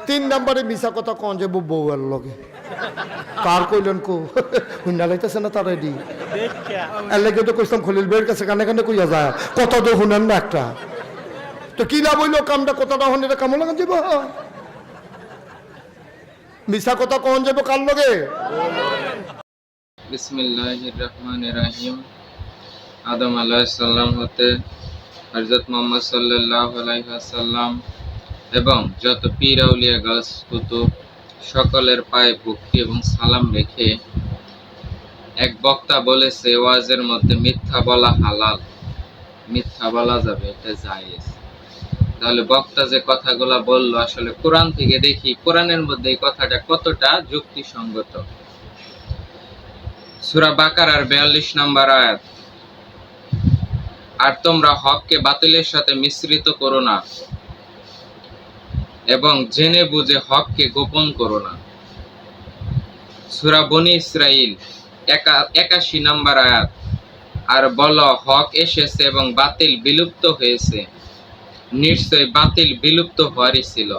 তিন নম্বরে মিশা কথা কন যে বউয়ের লগে কার কইলেন কো হুন্ডা লাইতেছে না তার রেডি এর লেগে তো কইতাম খলিল বের কাছে কানে কানে কইয়া যায় কত তো শুনেন না একটা তো কি লাভ হইলো কামটা কথাটা হন এটা কামো লাগান যাব মিশা কথা কন যাব কার লগে বিসমিল্লাহির রহমানির রহিম। আদম আলাইহিস সালাম হতে হযরত মুহাম্মদ সাল্লাল্লাহু আলাইহি ওয়াসাল্লাম এবং যত পীর আউলিয়া গাছ কুতুব সকলের পায়ে ভক্তি এবং সালাম রেখে এক বক্তা বলেছে ওয়াজের মধ্যে মিথ্যা বলা হালাল, মিথ্যা বলা যাবে, এটা জায়েজ। তাহলে বক্তা যে কথাগুলা বললো আসলে কোরআন থেকে দেখি কোরআনের মধ্যে এই কথাটা কতটা যুক্তিসঙ্গত। সূরা বাকারার 42 নম্বর আয়াত, আর তোমরা হককে বাতিলের সাথে মিশ্রিত করো না এবং জেনে বুঝে হককে গোপন করো না। সূরা বনী ইসরাইল 81 নম্বর আয়াত, আর বলো হক এসেছে এবং বাতিল বিলুপ্ত হয়েছে, নিশ্চয় বাতিল বিলুপ্ত হওয়ারই ছিল।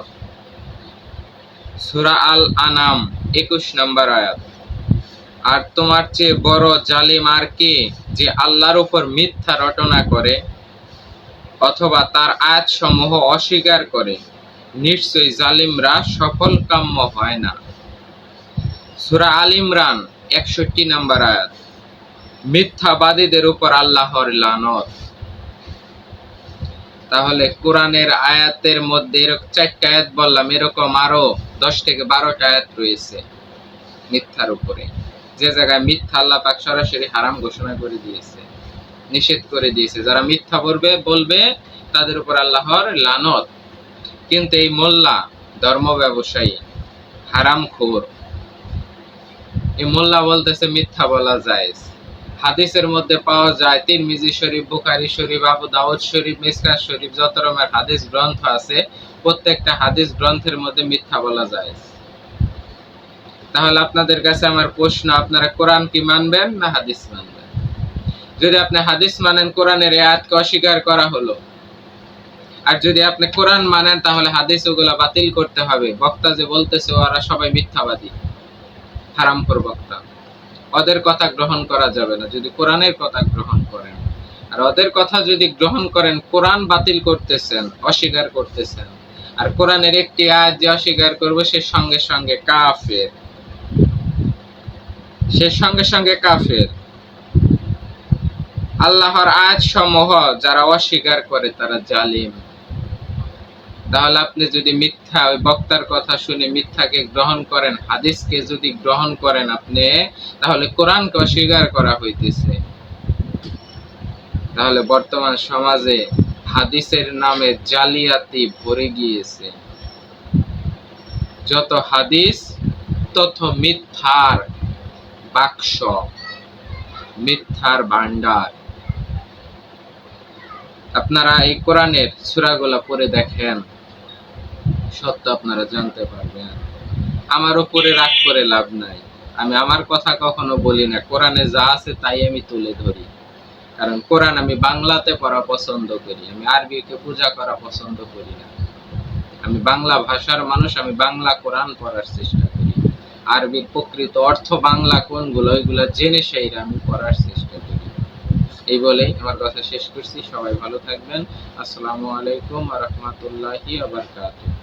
সূরা আল আনাম 21 নম্বর আয়াত, আর তোমার চেয়ে বড় জালিম আর কে, যে আল্লাহর উপর মিথ্যা রটনা করে অথবা তার আয়াত সমূহ অস্বীকার করে, নিশ্চয় জালিমরা সফল কাম্য হয় না। সূরা আল ইমরান 61 নম্বর আয়াত, মিথ্যাবাদীদের উপর আল্লাহর লানত। তাহলে কোরআনের আয়াতের মধ্যে এরকম 4টা আয়াত বললাম, এরকম আরো 10 থেকে 12টা আয়াত রয়েছে মিথ্যার উপরে, যে জায়গায় মিথ্যা আল্লাহ পাক সরাসরি হারাম ঘোষণা করে দিয়েছে, নিষেধ করে দিয়েছে। যারা মিথ্যা বলবে তাদের উপর আল্লাহর লানত। কিন্তু এই মোল্লা ধর্ম ব্যবসায়ী হারামখোর, এই মোল্লা বলতেছে মিথ্যা বলা জায়েজ। হাদিসের মধ্যে পাওয়া যায় তিরমিজি শরীফ, বুখারী শরীফ, আবু দাউদ শরীফ, মিশকাত শরীফ, যত রকমের হাদিস গ্রন্থ আছে প্রত্যেকটা হাদিস গ্রন্থের মধ্যে মিথ্যা বলা জায়েজ। তাহলে আপনাদের কাছে আমার প্রশ্ন, আপনারা কোরআন কি মানবেন না হাদিস মানবেন? যদি আপনি হাদিস মানেন, কোরআনের এই আয়াতকে অস্বীকার করা হলো। আর যদি আপনি কোরআন মানেন, তাহলে হাদিস ওগুলা বাতিল করতে হবে। বক্তা যে বলতেছে ওরা সবাই মিথ্যাবাদী, হারামখোর বক্তা, ওদের কথা গ্রহণ করা যাবে না যদি কোরআনের কথা গ্রহণ করেন। আর ওদের কথা যদি গ্রহণ করেন, কোরআন বাতিল করতেছেন, অস্বীকার করতেছেন। আর কোরআনের একটি আয়াত যে অস্বীকার করবে সে সঙ্গে সঙ্গে কাফের, সে সঙ্গে সঙ্গে কাফের। আল্লাহর আয়াত সমূহ যারা অস্বীকার করে তারা জালিম। তাহলে আপনি যদি মিথ্যা ওই বক্তার কথা শুনে মিথ্যাকে গ্রহণ করেন, হাদিসকে যদি গ্রহণ করেন আপনি, তাহলে কোরআনকে অস্বীকার করা হইতেছে। তাহলে বর্তমান সমাজে হাদিসের নামে জালিয়াতি ভরে গিয়েছে। যত হাদিস তত মিথ্যার বাক্স, মিথ্যার ভান্ডার। আপনারা এই কোরআনের সূরাগুলা পড়ে দেখেন, সত্য আপনারা জানতে পারবেন। আমার উপরে রাগ করে লাভ নাই, আমি আমার কথা কখনো বলি না, কোরআনে যা আছে তাই আমি তুলে ধরি। কারণ কোরআন আমি বাংলাতে পড়া পছন্দ করি, আমি আরবিকে পূজা করা পছন্দ করি না। আমি বাংলা ভাষার মানুষ, আমি বাংলা কোরআন পড়ার চেষ্টা করি। আরবির প্রকৃত অর্থ বাংলা কোনগুলো ওইগুলো জেনে সেইরা আমি পড়ার চেষ্টা করি। এই বলেই আমার কথা শেষ করছি। সবাই ভালো থাকবেন। আসসালামু আলাইকুম ওয়া রাহমাতুল্লাহি ওয়া বারাকাতুহু।